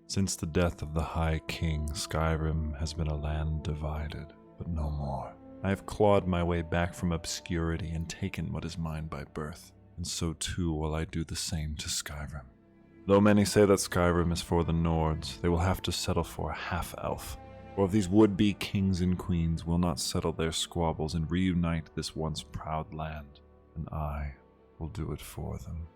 Since the death of the High King, Skyrim has been a land divided, but no more. I have clawed my way back from obscurity and taken what is mine by birth, and so too will I do the same to Skyrim. Though many say that Skyrim is for the Nords, they will have to settle for a half-elf, or if these would-be kings and queens will not settle their squabbles and reunite this once proud land, then I will do it for them.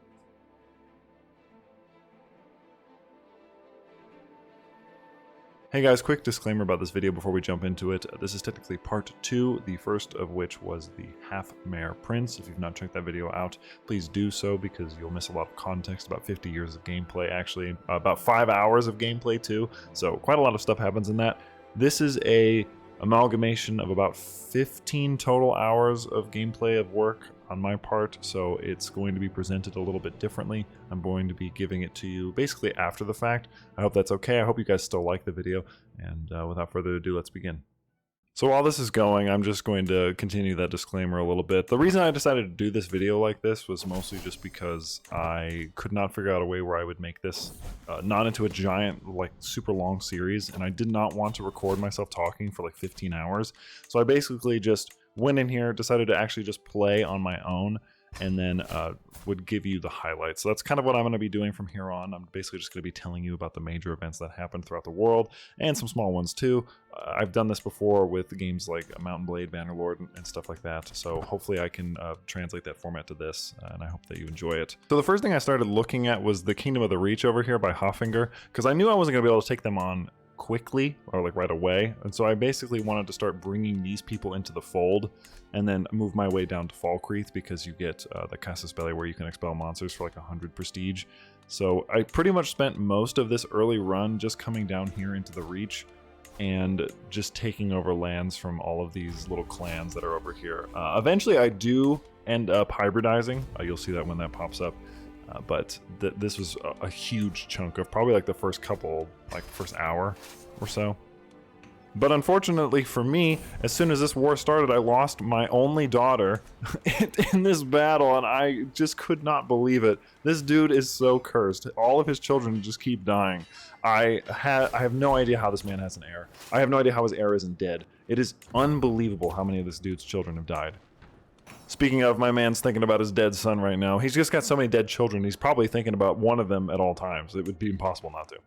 Hey guys, quick disclaimer about this video before we jump into it. This is technically part 2, the first of which was the Half-Mare Prince. If you've not checked that video out, please do so because you'll miss a lot of context, about 50 years of gameplay, actually about 5 hours of gameplay too, so quite a lot of stuff happens in that. This is a amalgamation of about 15 total hours of gameplay of work on my part, so it's going to be presented a little bit differently. I'm going to be giving it to you basically after the fact. I hope that's okay. I hope you guys still like the video, and without further ado, let's begin. So while this is going, I'm just going to continue that disclaimer a little bit. The reason I decided to do this video like this was mostly just because I could not figure out a way where I would make this not into a giant, like, super long series, and I did not want to record myself talking for like 15 hours. So I basically just went in here, decided to actually just play on my own, and then would give you the highlights. So that's kind of what I'm going to be doing from here on. I'm basically just going to be telling you about the major events that happened throughout the world, and some small ones too. I've done this before with games like Mountain Blade, Bannerlord, and stuff like that, so hopefully I can translate that format to this, and I hope that you enjoy it. So the first thing I started looking at was the Kingdom of the Reach over here by Hoffinger, because I knew I wasn't going to be able to take them on quickly or like right away, and so I basically wanted to start bringing these people into the fold and then move my way down to Falkreath, because you get the Casus Belli where you can expel monsters for like 100 prestige. So I pretty much spent most of this early run just coming down here into the Reach and just taking over lands from all of these little clans that are over here. Eventually I do end up hybridizing. You'll see that when that pops up. But this was a huge chunk of probably like the first couple, like first hour or so. But unfortunately for me, as soon as this war started, I lost my only daughter in this battle, and I just could not believe it. This dude is so cursed. All of his children just keep dying. I have no idea how this man has an heir. I have no idea how his heir isn't dead. It is unbelievable how many of this dude's children have died. Speaking of, my man's thinking about his dead son right now. He's just got so many dead children, he's probably thinking about one of them at all times. It would be impossible not to.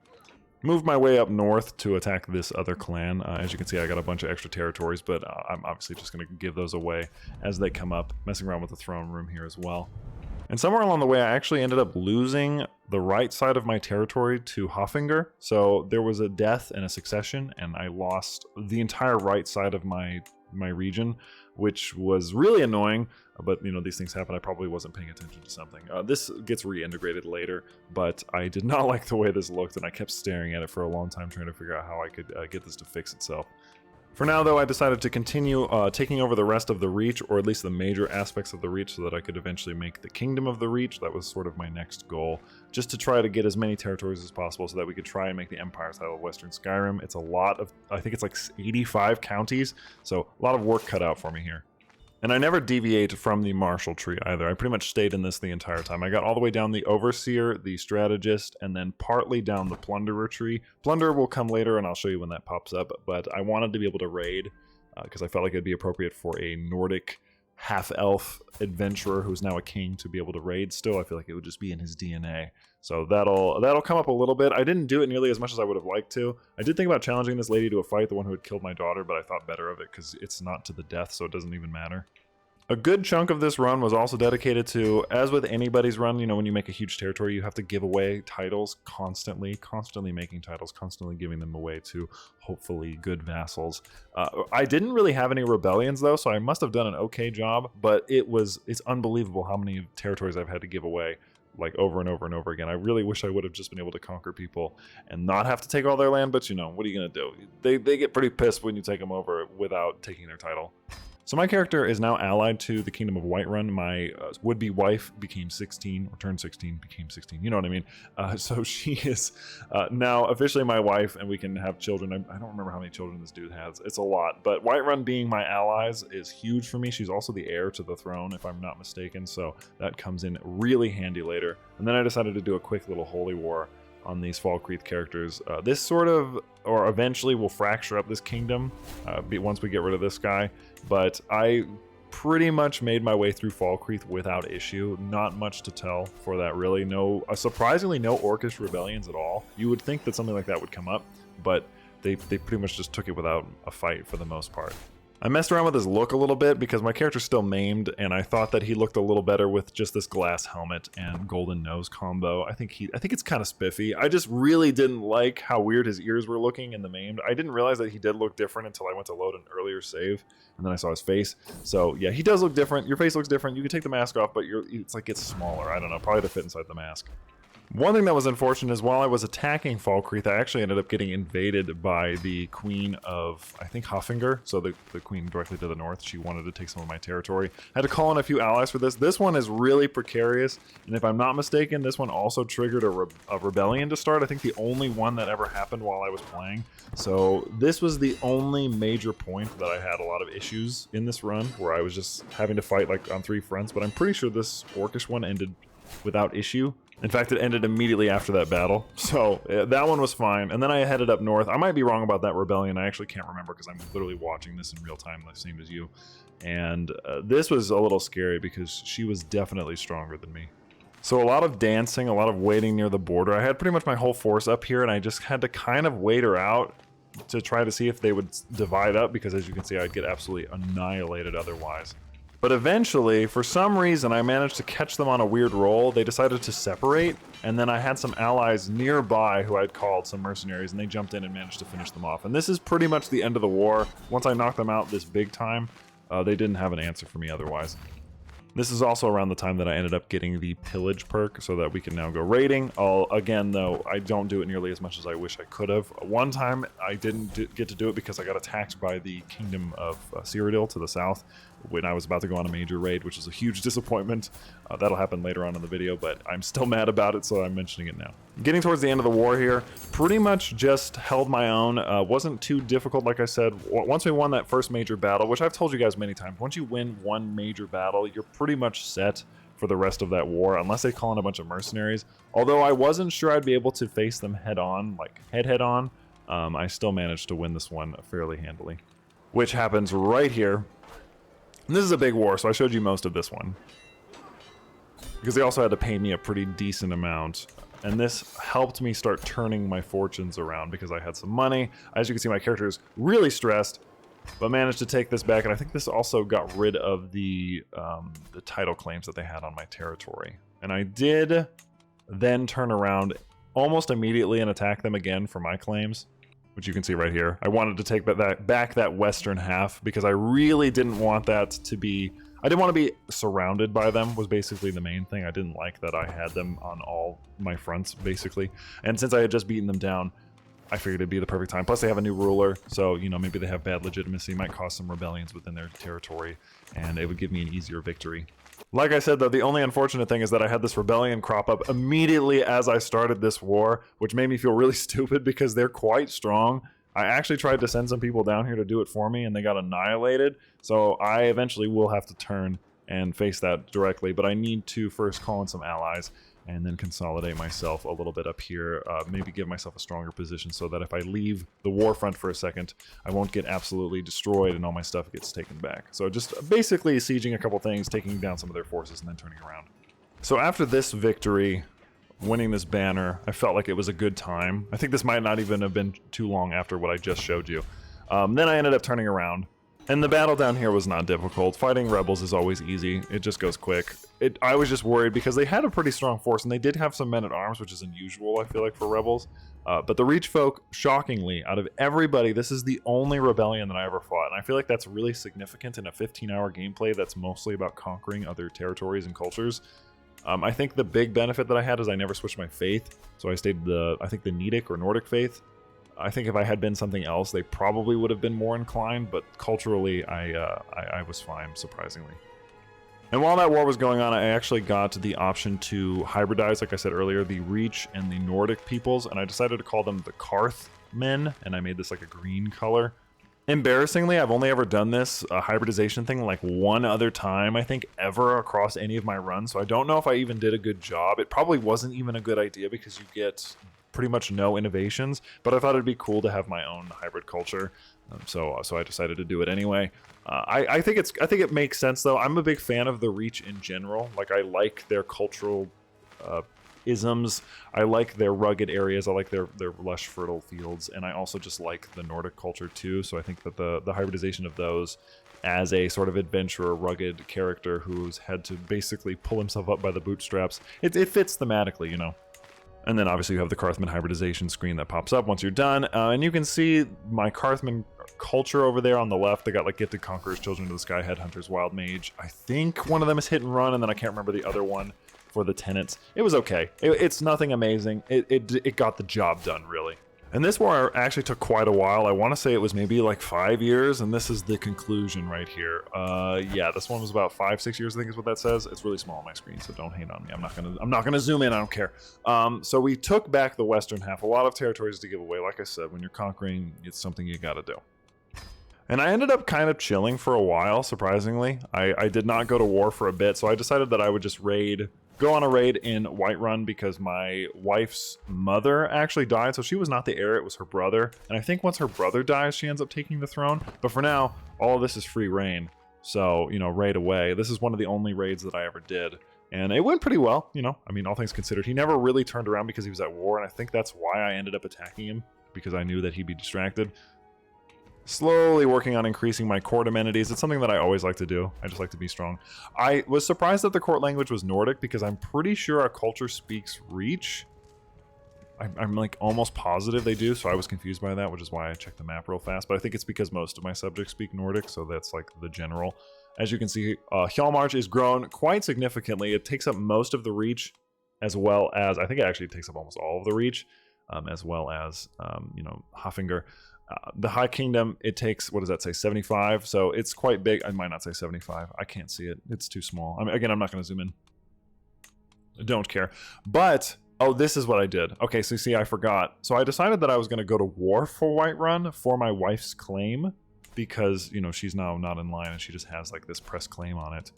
Moved my way up north to attack this other clan. As you can see, I got a bunch of extra territories, but I'm obviously just going to give those away as they come up, messing around with the throne room here as well. And somewhere along the way, I actually ended up losing the right side of my territory to Hoffinger. So there was a death and a succession, and I lost the entire right side of my region, which was really annoying, but you know, these things happen. I probably wasn't paying attention to something. This gets reintegrated later, but I did not like the way this looked, and I kept staring at it for a long time trying to figure out how I could get this to fix itself. For now, though, I decided to continue taking over the rest of the Reach, or at least the major aspects of the Reach, so that I could eventually make the Kingdom of the Reach. That was sort of my next goal, just to try to get as many territories as possible so that we could try and make the Empire title of Western Skyrim. It's a lot of, I think it's like 85 counties, so a lot of work cut out for me here. And I never deviate from the martial tree either. I pretty much stayed in this the entire time. I got all the way down the Overseer, the Strategist, and then partly down the Plunderer tree. Plunderer will come later, and I'll show you when that pops up, but I wanted to be able to raid, because I felt like it'd be appropriate for a Nordic half-elf adventurer who's now a king to be able to raid still. I feel like it would just be in his DNA. So that'll come up a little bit. I didn't do it nearly as much as I would have liked to. I did think about challenging this lady to a fight, the one who had killed my daughter, but I thought better of it because it's not to the death, so it doesn't even matter. A good chunk of this run was also dedicated to, as with anybody's run, you know, when you make a huge territory, you have to give away titles constantly making titles, constantly giving them away to hopefully good vassals. I didn't really have any rebellions though, so I must have done an okay job, but it's unbelievable how many territories I've had to give away, like over and over and over again. I really wish I would have just been able to conquer people and not have to take all their land, but you know, what are you gonna do? They get pretty pissed when you take them over without taking their title. So my character is now allied to the Kingdom of Whiterun. My would-be wife became 16, or turned 16, became 16, you know what I mean? So she is now officially my wife, and we can have children. I don't remember how many children this dude has. It's a lot, but Whiterun being my allies is huge for me. She's also the heir to the throne, if I'm not mistaken, so that comes in really handy later. And then I decided to do a quick little holy war on these Falkreath characters. This sort of, or eventually will fracture up this kingdom once we get rid of this guy, but I pretty much made my way through Falkreath without issue. Not much to tell for that, really. Surprisingly, no Orcish rebellions at all. You would think that something like that would come up, but they pretty much just took it without a fight for the most part. I messed around with his look a little bit because my character's still maimed, and I thought that he looked a little better with just this glass helmet and golden nose combo. I think it's kind of spiffy. I just really didn't like how weird his ears were looking in the maimed. I didn't realize that he did look different until I went to load an earlier save, and then I saw his face. So yeah, he does look different. Your face looks different. You can take the mask off, but it's like it's smaller. I don't know, probably to fit inside the mask. One thing that was unfortunate is while I was attacking Falkreath, I actually ended up getting invaded by the Queen of, I think, Huffinger, so the queen directly to the north. She wanted to take some of my territory. I had to call in a few allies for this. This one is really precarious, and if I'm not mistaken, this one also triggered a rebellion to start. I think the only one that ever happened while I was playing. So this was the only major point that I had a lot of issues in this run, where I was just having to fight like on 3 fronts, but I'm pretty sure this Orcish one ended without issue. In fact, it ended immediately after that battle, so that one was fine. And then I headed up north. I might be wrong about that rebellion. I actually can't remember because I'm literally watching this in real time, the same as you. And this was a little scary because she was definitely stronger than me. So a lot of dancing, a lot of waiting near the border. I had pretty much my whole force up here, and I just had to kind of wait her out to try to see if they would divide up, because as you can see, I'd get absolutely annihilated otherwise. But eventually, for some reason, I managed to catch them on a weird roll. They decided to separate, and then I had some allies nearby who I'd called some mercenaries, and they jumped in and managed to finish them off. And this is pretty much the end of the war. Once I knocked them out this big time, they didn't have an answer for me otherwise. This is also around the time that I ended up getting the pillage perk so that we can now go raiding. Again, though, I don't do it nearly as much as I wish I could have. One time, I didn't get to do it because I got attacked by the Kingdom of Cyrodiil to the south when I was about to go on a major raid, which is a huge disappointment. That'll happen later on in the video, but I'm still mad about it, so I'm mentioning it now. Getting towards the end of the war here, pretty much just held my own. Wasn't too difficult, like I said. Once we won that first major battle, which I've told you guys many times, once you win one major battle, you're pretty much set for the rest of that war, unless they call in a bunch of mercenaries. Although I wasn't sure I'd be able to face them head on, like head on, I still managed to win this one fairly handily. Which happens right here. And this is a big war, so I showed you most of this one, because they also had to pay me a pretty decent amount. And this helped me start turning my fortunes around because I had some money. As you can see, my character is really stressed, but managed to take this back. And I think this also got rid of the title claims that they had on my territory. And I did then turn around almost immediately and attack them again for my claims, which you can see right here. I wanted to take back that western half because I really didn't want that to be... I didn't want to be surrounded by them, was basically the main thing. I didn't like that I had them on all my fronts, basically. And since I had just beaten them down, I figured it'd be the perfect time. Plus, they have a new ruler, so, you know, maybe they have bad legitimacy, might cause some rebellions within their territory, and it would give me an easier victory. Like I said, though, the only unfortunate thing is that I had this rebellion crop up immediately as I started this war, which made me feel really stupid because they're quite strong. I actually tried to send some people down here to do it for me, and they got annihilated. So I eventually will have to turn and face that directly, but I need to first call in some allies and then consolidate myself a little bit up here, maybe give myself a stronger position so that if I leave the war front for a second, I won't get absolutely destroyed and all my stuff gets taken back. So just basically sieging a couple things, taking down some of their forces, and then turning around. So after this victory, winning this banner, I felt like it was a good time. I think this might not even have been too long after what I just showed you. Then I ended up turning around. And the battle down here was not difficult. Fighting rebels is always easy. It just goes quick. I was just worried because they had a pretty strong force, and they did have some men-at-arms, which is unusual, I feel like, for rebels. But the Reach folk, shockingly, out of everybody, this is the only rebellion that I ever fought. And I feel like that's really significant in a 15-hour gameplay that's mostly about conquering other territories and cultures. I think the big benefit that I had is I never switched my faith. So I stayed I think the Nedic or Nordic faith. I think if I had been something else, they probably would have been more inclined, but culturally, I was fine, surprisingly. And while that war was going on, I actually got the option to hybridize, like I said earlier, the Reach and the Nordic peoples, and I decided to call them the Karth men, and I made this like a green color. Embarrassingly, I've only ever done this hybridization thing like one other time, I think, ever across any of my runs, so I don't know if I even did a good job. It probably wasn't even a good idea because you get pretty much no innovations, but I thought it'd be cool to have my own hybrid culture. So I decided to do it anyway. I think it makes sense though. I'm a big fan of the Reach in general. Like, I like their cultural isms. I like their rugged areas. I like their lush, fertile fields, and I also just like the Nordic culture too. So I think that the hybridization of those as a sort of adventurer, rugged character who's had to basically pull himself up by the bootstraps, it fits thematically, you know. And then obviously you have the Carthman hybridization screen that pops up once you're done, and you can see my Carthman culture over there on the left. They got like Gifted Conquerors, Children of the Sky, Headhunters, Wild Mage. I think one of them is Hit and Run, and then I can't remember the other one for the Tenants. It was okay. It's nothing amazing. It got the job done, really. And this war actually took quite a while. I want to say it was maybe like 5 years, and this is the conclusion right here. Yeah, this one was about 5-6 years, I think is what that says. It's really small on my screen, so don't hate on me. I'm not gonna zoom in. I don't care. So we took back the western half. A lot of territories to give away. Like I said, when you're conquering, it's something you got to do. And I ended up kind of chilling for a while, surprisingly. I did not go to war for a bit, so I decided that I would just go on a raid in Whiterun because my wife's mother actually died, so she was not the heir, it was her brother. And I think once her brother dies, she ends up taking the throne. But for now, all of this is free reign. So, you know, raid away. This is one of the only raids that I ever did. And it went pretty well, you know. I mean, all things considered. He never really turned around because he was at war, and I think that's why I ended up attacking him, because I knew that he'd be distracted. Slowly working on increasing my court amenities. It's something that I always like to do. I just like to be strong. I was surprised that the court language was Nordic because I'm pretty sure our culture speaks Reach. I'm like almost positive they do, so I was confused by that, which is why I checked the map real fast. But I think it's because most of my subjects speak Nordic, so that's like the general. As you can see, Hjalmarch is grown quite significantly. It takes up most of the Reach, as well as, I think it actually takes up almost all of the Reach, as well as, you know, Haffinger. The High Kingdom, it takes, what does that say, 75? So it's quite big. I might not say 75. I can't see it. It's too small. I mean, again, I'm not going to zoom in. I don't care. But, oh, this is what I did. Okay, so see, I forgot. So I decided that I was going to go to war for Whiterun for my wife's claim because, you know, she's now not in line and she just has like this press claim on it.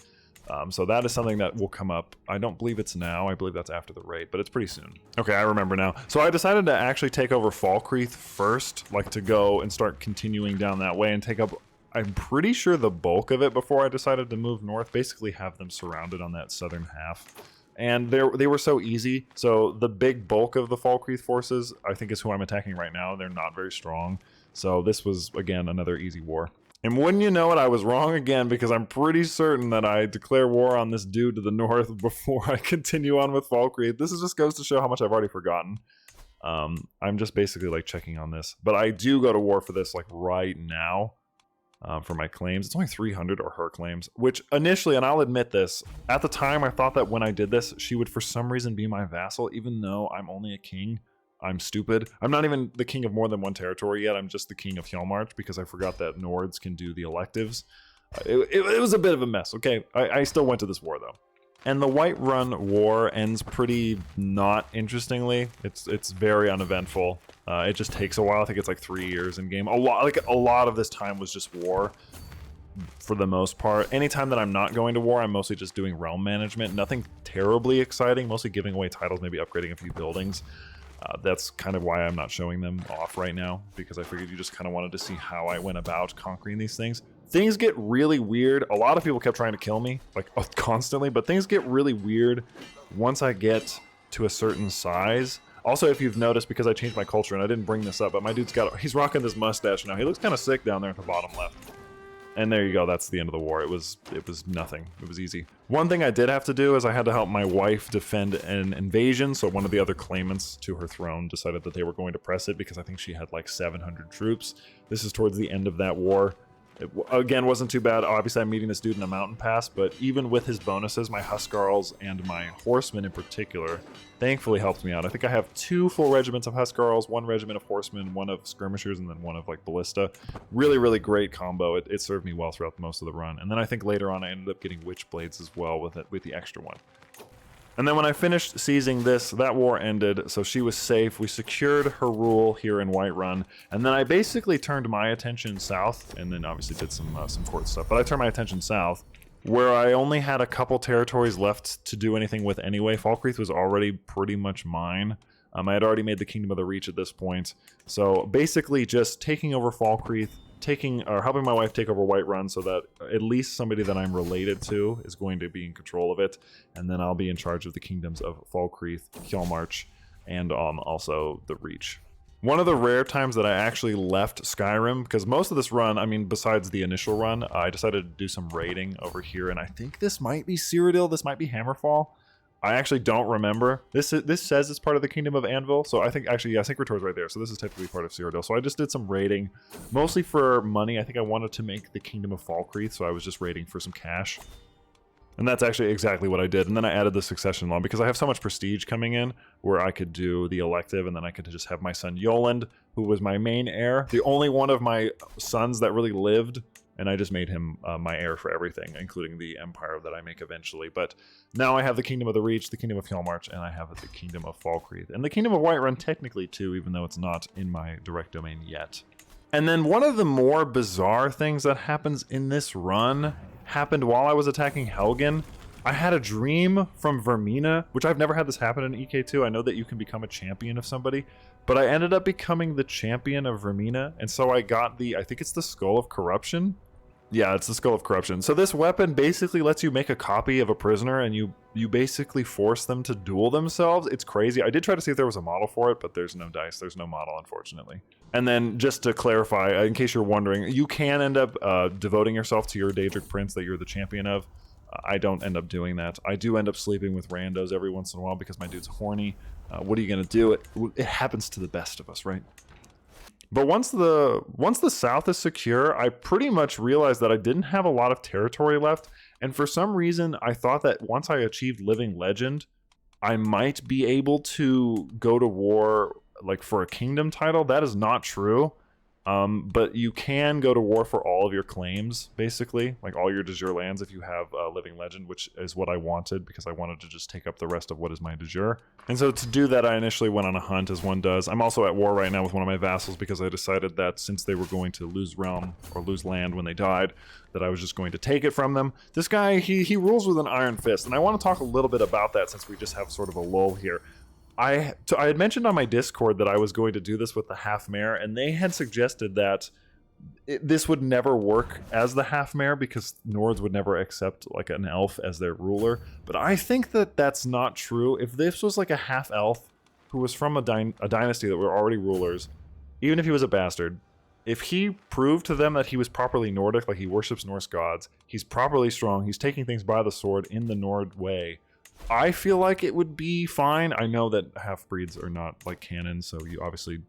So that is something that will come up. I don't believe it's now. I believe that's after the raid, but it's pretty soon. Okay, I remember now. So I decided to actually take over Falkreath first, like to go and start continuing down that way and take up, I'm pretty sure, the bulk of it before I decided to move north. Basically have them surrounded on that southern half. And they were so easy. So the big bulk of the Falkreath forces, I think, is who I'm attacking right now. They're not very strong. So this was, again, another easy war. And wouldn't you know it, I was wrong again, because I'm pretty certain that I declare war on this dude to the north before I continue on with Falkreath. This just goes to show how much I've already forgotten. I'm just basically like checking on this. But I do go to war for this like right now for my claims. It's only 300 or her claims, which initially, and I'll admit this, at the time I thought that when I did this, she would for some reason be my vassal, even though I'm only a king. I'm stupid. I'm not even the king of more than one territory yet. I'm just the king of Hjalmarch because I forgot that Nords can do the electives. It was a bit of a mess. Okay, I still went to this war though. And the Whiterun war ends pretty not interestingly. It's very uneventful. It just takes a while. I think it's like 3 years in game. A lot of this time was just war for the most part. Anytime that I'm not going to war, I'm mostly just doing realm management. Nothing terribly exciting, mostly giving away titles, maybe upgrading a few buildings. That's kind of why I'm not showing them off right now, because I figured you just kind of wanted to see how I went about conquering these things. Things get really weird. A lot of people kept trying to kill me, like constantly, but things get really weird once I get to a certain size. Also, if you've noticed, because I changed my culture and I didn't bring this up, but my dude's he's rocking this mustache now. He looks kind of sick down there at the bottom left. And there you go, that's the end of the war. It was nothing. It was easy. One thing I did have to do is I had to help my wife defend an invasion, so one of the other claimants to her throne decided that they were going to press it because I think she had like 700 troops. This is towards the end of that war. It, again, wasn't too bad. Obviously, I'm meeting this dude in a mountain pass, but even with his bonuses, my Huskarls and my horsemen in particular thankfully helped me out. I think I have 2 full regiments of Huskarls, 1 regiment of horsemen, 1 of skirmishers, and then 1 of like ballista. Really, really great combo. It served me well throughout most of the run. And then I think later on I ended up getting Witchblades as well with the extra one. And then when I finished seizing this, that war ended, so she was safe. We secured her rule here in Whiterun, and then I basically turned my attention south, and then obviously did some court stuff, but I turned my attention south, where I only had a couple territories left to do anything with anyway. Falkreath was already pretty much mine. I had already made the Kingdom of the Reach at this point. So basically just taking over Falkreath, helping my wife take over Whiterun so that at least somebody that I'm related to is going to be in control of it. And then I'll be in charge of the kingdoms of Falkreath, Hjalmarch, and also the Reach. One of the rare times that I actually left Skyrim, because most of this run, I mean, besides the initial run, I decided to do some raiding over here, and I think this might be Cyrodiil, this might be Hammerfall. I actually don't remember. This says it's part of the Kingdom of Anvil, so I think, actually, yeah, Syncretor's right there, so this is technically part of Cyrodiil. So I just did some raiding, mostly for money. I think I wanted to make the Kingdom of Falkreath, so I was just raiding for some cash. And that's actually exactly what I did. And then I added the succession law because I have so much prestige coming in where I could do the elective, and then I could just have my son Yoland, who was my main heir, the only one of my sons that really lived, and I just made him my heir for everything, including the empire that I make eventually. But now I have the Kingdom of the Reach, the Kingdom of Hjalmarch, and I have the Kingdom of Falkreath. And the Kingdom of Whiterun technically too, even though it's not in my direct domain yet. And then one of the more bizarre things that happens in this run happened while I was attacking Helgen. I had a dream from Vermina, which I've never had this happen in EK2. I know that you can become a champion of somebody, but I ended up becoming the champion of Vermina, and so I got I think it's the Skull of Corruption. Yeah, it's the Skull of Corruption. So this weapon basically lets you make a copy of a prisoner, and you basically force them to duel themselves. It's crazy. I did try to see if there was a model for it, but there's no dice. There's no model, unfortunately. And then just to clarify, in case you're wondering, you can end up devoting yourself to your Daedric Prince that you're the champion of. I don't end up doing that. I do end up sleeping with randos every once in a while because my dude's horny. What are you going to do? It happens to the best of us, right? But once the south is secure, I pretty much realized that I didn't have a lot of territory left. And for some reason, I thought that once I achieved Living Legend, I might be able to go to war like for a kingdom title. That is not true. But you can go to war for all of your claims, basically, like all your de jure lands if you have Living Legend, which is what I wanted because I wanted to just take up the rest of what is my de jure. And so to do that, I initially went on a hunt, as one does. I'm also at war right now with one of my vassals because I decided that since they were going to lose realm or lose land when they died, that I was just going to take it from them. This guy, he rules with an iron fist, and I want to talk a little bit about that since we just have sort of a lull here. I had mentioned on my Discord that I was going to do this with the half mare, and they had suggested that this would never work as the half mare because Nords would never accept like an elf as their ruler. But I think that that's not true. If this was like a half elf who was from a dynasty that were already rulers, even if he was a bastard, if he proved to them that he was properly Nordic, like he worships Norse gods, he's properly strong, he's taking things by the sword in the Nord way, I feel like it would be fine. I know that half-breeds are not like canon, so you obviously,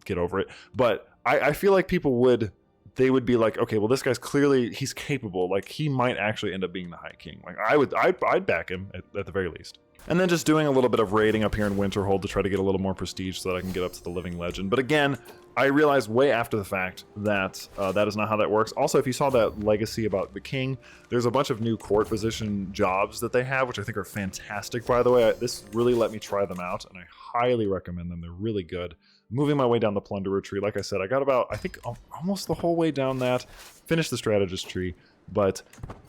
get over it. But I feel like people would be like, okay, well, this guy's clearly, he's capable. Like, he might actually end up being the High King. Like, I'd back him at the very least. And then just doing a little bit of raiding up here in Winterhold to try to get a little more prestige so that I can get up to the Living Legend. But again, I realized way after the fact that that is not how that works. Also, if you saw that legacy about the king, there's a bunch of new court position jobs that they have, which I think are fantastic, by the way. This really let me try them out, and I highly recommend them. They're really good. Moving my way down the Plunderer tree, like I said, I got about, I think, almost the whole way down that. Finished the Strategist tree. But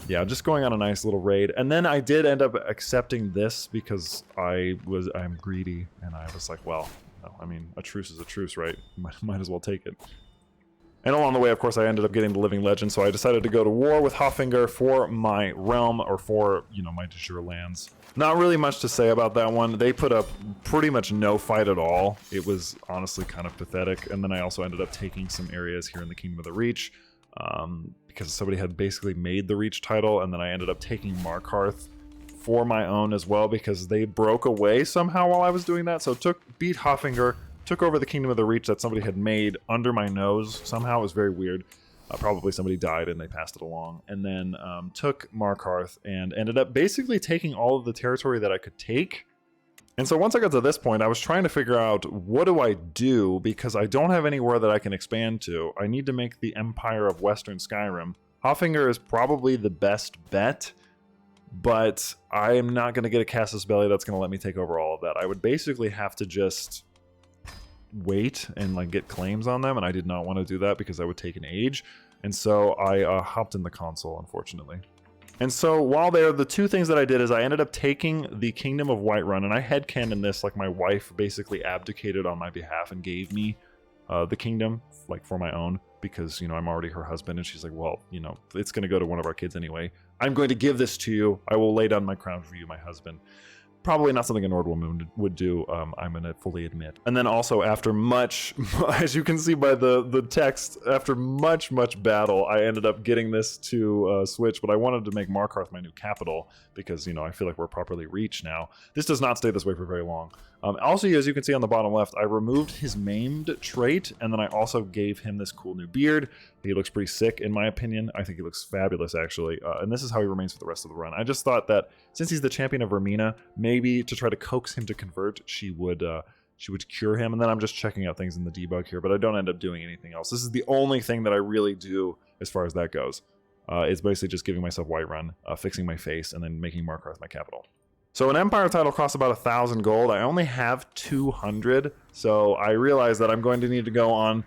yeah, just going on a nice little raid. And then I did end up accepting this because I'm greedy, and I was like, well, no, I mean, a truce is a truce, right? Might as well take it. And along the way, of course, I ended up getting the Living Legend, so I decided to go to war with Hoffinger for my realm, or for, my de jure lands. Not really much to say about that one. They put up pretty much no fight at all. It was honestly kind of pathetic. And then I also ended up taking some areas here in the Kingdom of the Reach, because somebody had basically made the Reach title, and then I ended up taking Markarth for my own as well because they broke away somehow while I was doing that. So beat Hoffinger, took over the Kingdom of the Reach that somebody had made under my nose. Somehow it was very weird. Probably somebody died and they passed it along. And then took Markarth and ended up basically taking all of the territory that I could take. And so once I got to this point, I was trying to figure out, what do I do? Because I don't have anywhere that I can expand to. I need to make the Empire of Western Skyrim. Hoffinger is probably the best bet, but I am not going to get a Casus Belli that's going to let me take over all of that. I would basically have to just wait and get claims on them, and I did not want to do that because that would take an age. And so I hopped in the console, unfortunately. And so while there, the two things that I did is I ended up taking the Kingdom of Whiterun, and I headcanon this like my wife basically abdicated on my behalf and gave me the kingdom like for my own, because, you know, I'm already her husband, and she's like, well, you know, it's going to go to one of our kids anyway. I'm going to give this to you. I will lay down my crown for you, my husband. Probably not something a Nord woman would do, I'm going to fully admit. And then also after much, as you can see by the text, after much battle, I ended up getting this to switch, but I wanted to make Markarth my new capital because, you know, I feel like we're properly reached now. This does not stay this way for very long. Also, as you can see on the bottom left, I removed his maimed trait, and then I also gave him this cool new beard. He looks pretty sick, in my opinion. I think he looks fabulous, actually. And this is how he remains for the rest of the run. I just thought that since he's the champion of Ramina, maybe to try to coax him to convert, she would cure him. And then I'm just checking out things in the debug here, but I don't end up doing anything else. This is the only thing that I really do as far as that goes. It's basically just giving myself Whiterun, fixing my face, and then making Markarth my capital. So an Empire title costs about 1,000 gold. I only have 200, so I realize that I'm going to need to go on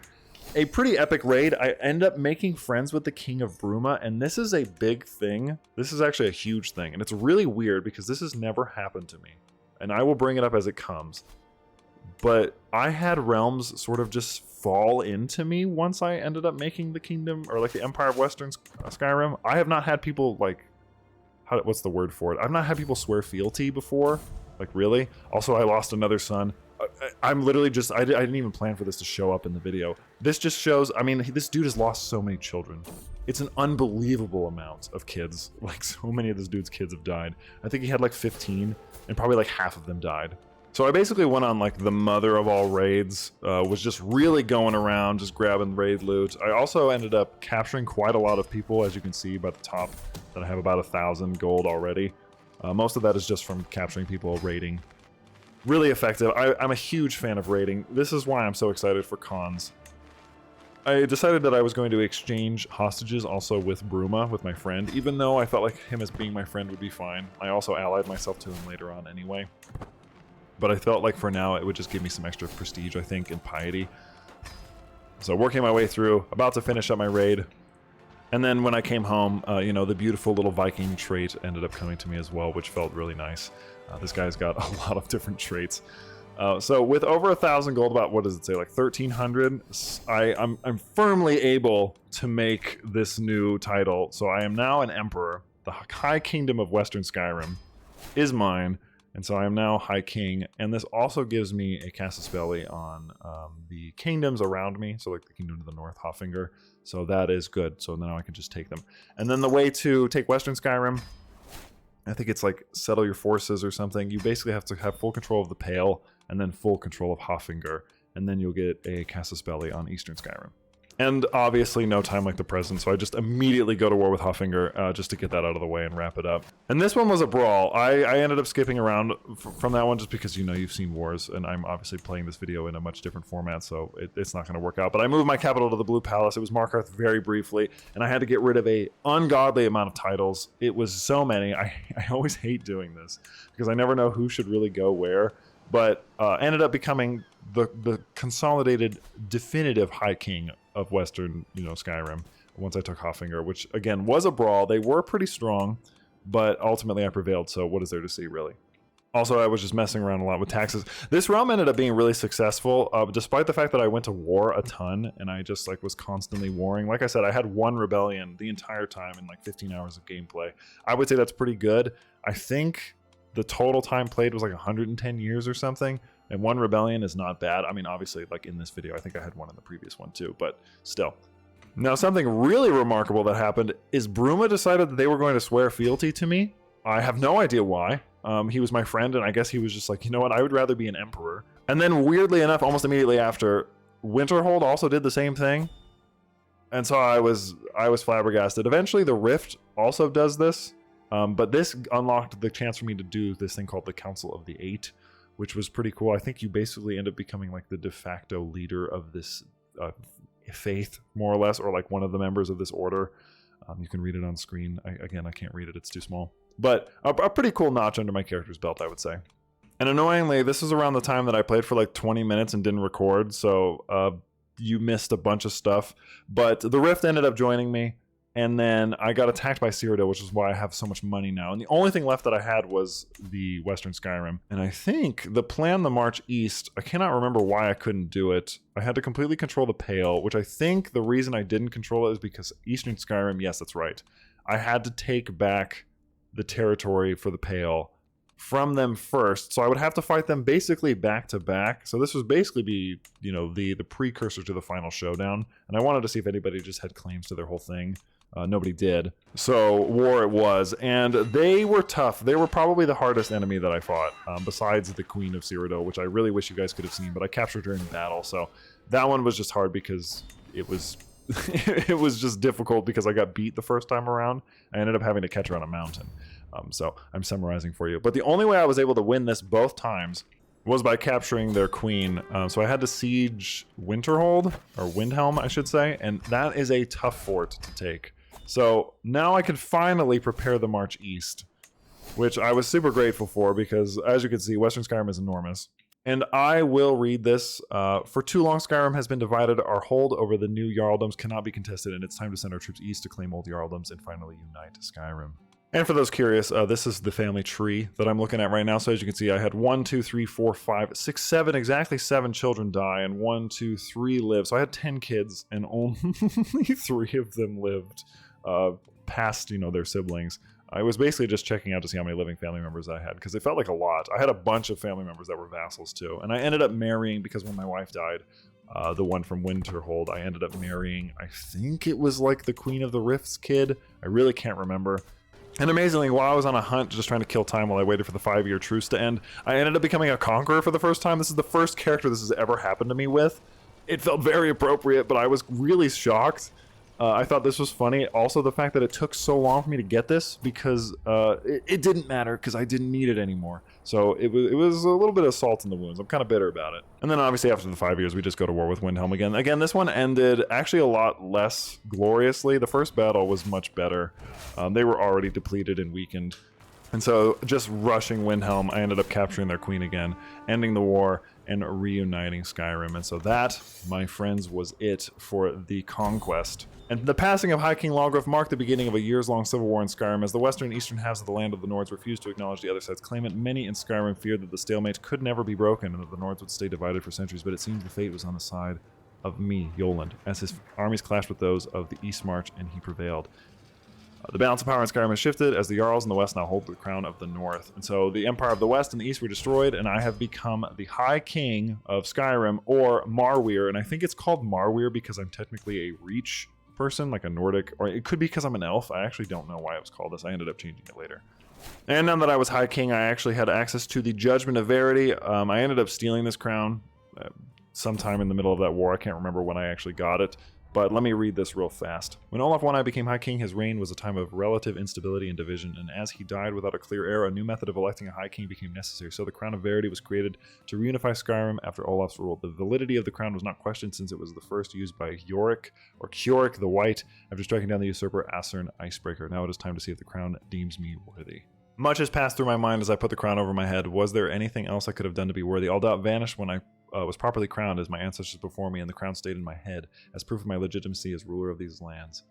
a pretty epic raid. I end up making friends with the King of Bruma, and this is a big thing. This is actually a huge thing, and it's really weird because this has never happened to me, and I will bring it up as it comes. But I had realms sort of just fall into me once I ended up making the kingdom, or like the Empire of Western Skyrim. I have not had people like, what's the word for it? I've not had people swear fealty before. Like, really? Also, I lost another son. I'm literally just, I didn't even plan for this to show up in the video. This just shows, I mean, this dude has lost so many children. It's an unbelievable amount of kids. Like, so many of this dude's kids have died. I think he had like 15, and probably like half of them died. So I basically went on like the mother of all raids, was just really going around, just grabbing raid loot. I also ended up capturing quite a lot of people, as you can see by the top, that I have about 1,000 gold already. Most of that is just from capturing people, raiding. Really effective. I'm a huge fan of raiding. This is why I'm so excited for cons. I decided that I was going to exchange hostages also with Bruma, with my friend, even though I felt like him as being my friend would be fine. I also allied myself to him later on anyway. But I felt like for now it would just give me some extra prestige, I think, and piety. So working my way through, about to finish up my raid. And then when I came home, you know, the beautiful little Viking trait ended up coming to me as well, which felt really nice. This guy's got a lot of different traits. So with over 1,000 gold, about, what does it say, like 1,300, I'm firmly able to make this new title. So I am now an emperor. The High Kingdom of Western Skyrim is mine. And so I am now High King, and this also gives me a Casus-Belli on the kingdoms around me, so like the kingdom to the north, Hoffinger, so that is good, so now I can just take them. And then the way to take Western Skyrim, I think it's like settle your forces or something. You basically have to have full control of the Pale, and then full control of Hoffinger, and then you'll get a Casus-Belli on Eastern Skyrim. And obviously no time like the present, so I just immediately go to war with Hoffinger just to get that out of the way and wrap it up. And this one was a brawl. I ended up skipping around from that one just because, you know, you've seen wars, and I'm obviously playing this video in a much different format, so it's not going to work out. But I moved my capital to the Blue Palace. It was Markarth very briefly, and I had to get rid of a ungodly amount of titles. It was so many. I always hate doing this because I never know who should really go where. But ended up becoming the consolidated definitive High King of Western, you know, Skyrim once I took Hoffinger, which again was a brawl. They were pretty strong, but ultimately I prevailed, so what is there to see, really? Also, I was just messing around a lot with taxes. This realm ended up being really successful, despite the fact that I went to war a ton, and I just like was constantly warring. Like I said, I had one rebellion the entire time in like 15 hours of gameplay. I would say that's pretty good. I think the total time played was like 110 years or something, and one rebellion is not bad. I mean, obviously, like in this video, I think I had one in the previous one too, but still. Now, something really remarkable that happened is Bruma decided that they were going to swear fealty to me. I have no idea why. He was my friend, and I guess he was just like, you know what, I would rather be an emperor. And then weirdly enough, almost immediately after, Winterhold also did the same thing. And so I was flabbergasted. Eventually, the Rift also does this. But this unlocked the chance for me to do this thing called the Council of the Eight, which was pretty cool. I think you basically end up becoming like the de facto leader of this faith, more or less, or like one of the members of this order. You can read it on screen. Again, I can't read it. It's too small. But a pretty cool notch under my character's belt, I would say. And annoyingly, this is around the time that I played for like 20 minutes and didn't record, so you missed a bunch of stuff. But the Rift ended up joining me. And then I got attacked by Cyrodiil, which is why I have so much money now. And the only thing left that I had was the Western Skyrim. And I think the plan, the march east, I cannot remember why I couldn't do it. I had to completely control the Pale, which I think the reason I didn't control it is because Eastern Skyrim, yes, that's right. I had to take back the territory for the Pale from them first. So I would have to fight them basically back to back. So this was basically be, you know, the precursor to the final showdown. And I wanted to see if anybody just had claims to their whole thing. Nobody did. So war it was, and they were tough. They were probably the hardest enemy that I fought, besides the Queen of Cyrodiil, which I really wish you guys could have seen, but I captured her in battle. So that one was just hard because it was it was just difficult because I got beat the first time around. I ended up having to catch her on a mountain. So I'm summarizing for you. But the only way I was able to win this both times was by capturing their queen. So I had to siege Winterhold, or Windhelm, I should say, and that is a tough fort to take. So now I can finally prepare the march east, which I was super grateful for because, as you can see, Western Skyrim is enormous. And I will read this. For too long, Skyrim has been divided. Our hold over the new Jarldoms cannot be contested, and it's time to send our troops east to claim old Jarldoms and finally unite Skyrim. And for those curious, this is the family tree that I'm looking at right now. So as you can see, I had 1, 2, 3, 4, 5, 6, 7, exactly 7 children die, and 1, 2, 3 live. So I had 10 kids, and only 3 of them lived past, you know, their siblings. I was basically just checking out to see how many living family members I had, because it felt like a lot. I had a bunch of family members that were vassals too, and I ended up marrying, because when my wife died, the one from Winterhold, I ended up marrying, I think it was like the Queen of the Rifts kid. I really can't remember. And amazingly, while I was on a hunt just trying to kill time while I waited for the 5-year truce to end, I ended up becoming a conqueror for the first time. This is the first character this has ever happened to me with. It felt very appropriate, but I was really shocked. I thought this was funny. Also, the fact that it took so long for me to get this, because it didn't matter, because I didn't need it anymore. So it was a little bit of salt in the wounds. I'm kind of bitter about it. And then obviously after the 5 years, we just go to war with Windhelm again. Again, this one ended actually a lot less gloriously. The first battle was much better. They were already depleted and weakened. And so just rushing Windhelm, I ended up capturing their queen again, ending the war, and reuniting Skyrim. And so that, my friends, was it for the conquest. And the passing of High King Lawgrove marked the beginning of a years-long civil war in Skyrim, as the western and eastern halves of the land of the Nords refused to acknowledge the other side's claimant. Many in Skyrim feared that the stalemate could never be broken and that the Nords would stay divided for centuries, but it seems the fate was on the side of me, Yoland, as his armies clashed with those of the East March, and he prevailed. The balance of power in Skyrim has shifted, as the Jarls in the west now hold the crown of the north. And so the Empire of the West and the East were destroyed, and I have become the High King of Skyrim, or Marwyr. And I think it's called Marwyr because I'm technically a Reach person, like a Nordic, or it could be because I'm an elf. I actually don't know why it was called this. I ended up changing it later. And now that I was High King, I actually had access to the Judgment of Verity. I ended up stealing this crown sometime in the middle of that war. I can't remember when I actually got it. But let me read this real fast. When Olaf One-Eye became High King, his reign was a time of relative instability and division, and as he died without a clear heir, a new method of electing a High King became necessary. So the Crown of Verity was created to reunify Skyrim after Olaf's rule. The validity of the crown was not questioned, since it was the first used by Kjorek the White, after striking down the usurper Asern Icebreaker. Now it is time to see if the crown deems me worthy. Much has passed through my mind as I put the crown over my head. Was there anything else I could have done to be worthy? All doubt vanished when I was properly crowned, as my ancestors before me, and the crown stayed in my head as proof of my legitimacy as ruler of these lands.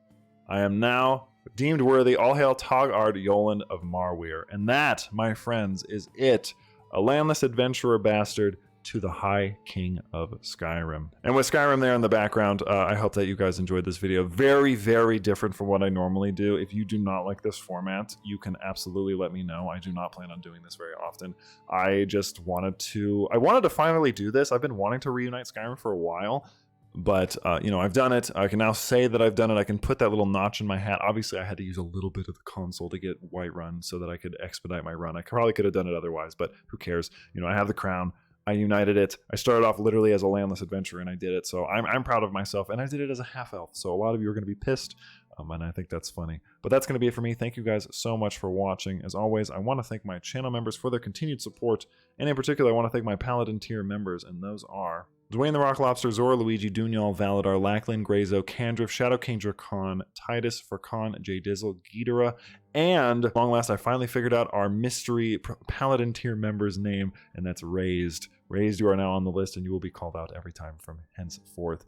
I am now deemed worthy. All hail Tog-Ard Yoland of Marwyr. And that, my friends, is it. A landless adventurer bastard to the High King of Skyrim. And with Skyrim there in the background, I hope that you guys enjoyed this video. Very, very different from what I normally do. If you do not like this format, you can absolutely let me know. I do not plan on doing this very often. I wanted to finally do this. I've been wanting to reunite Skyrim for a while, but you know, I've done it. I can now say that I've done it. I can put that little notch in my hat. Obviously, I had to use a little bit of the console to get Whiterun so that I could expedite my run. I probably could have done it otherwise, but who cares? You know, I have the crown. I united it. I started off literally as a landless adventurer, and I did it. So I'm proud of myself, and I did it as a half-elf. So a lot of you are going to be pissed, and I think that's funny. But that's going to be it for me. Thank you guys so much for watching. As always, I want to thank my channel members for their continued support, and in particular, I want to thank my Paladin tier members, and those are Dwayne the Rock Lobster, Zora, Luigi, Dunyal, Valadar, Lachlan, Grazo, Candriff, Shadow King Drakon, Titus, Furkan, J Dizzle, Ghidorah, and long last, I finally figured out our mystery Paladin tier member's name, and that's Raised. Raised, you are now on the list, and you will be called out every time from henceforth.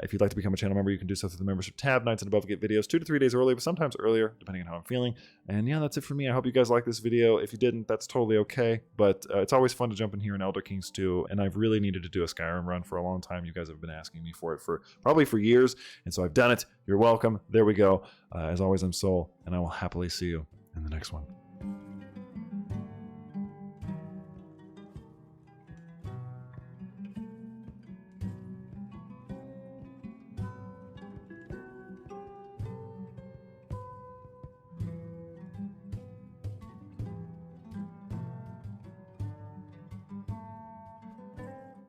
If you'd like to become a channel member, you can do so through the membership tab. Nights and above get videos 2 to 3 days early, but sometimes earlier, depending on how I'm feeling. And yeah, that's it for me. I hope you guys like this video. If you didn't, that's totally okay. But it's always fun to jump in here in Elder Kings 2, and I've really needed to do a Skyrim run for a long time. You guys have been asking me for it for probably for years, and so I've done it. You're welcome. There we go. As always, I'm Soul, and I will happily see you in the next one.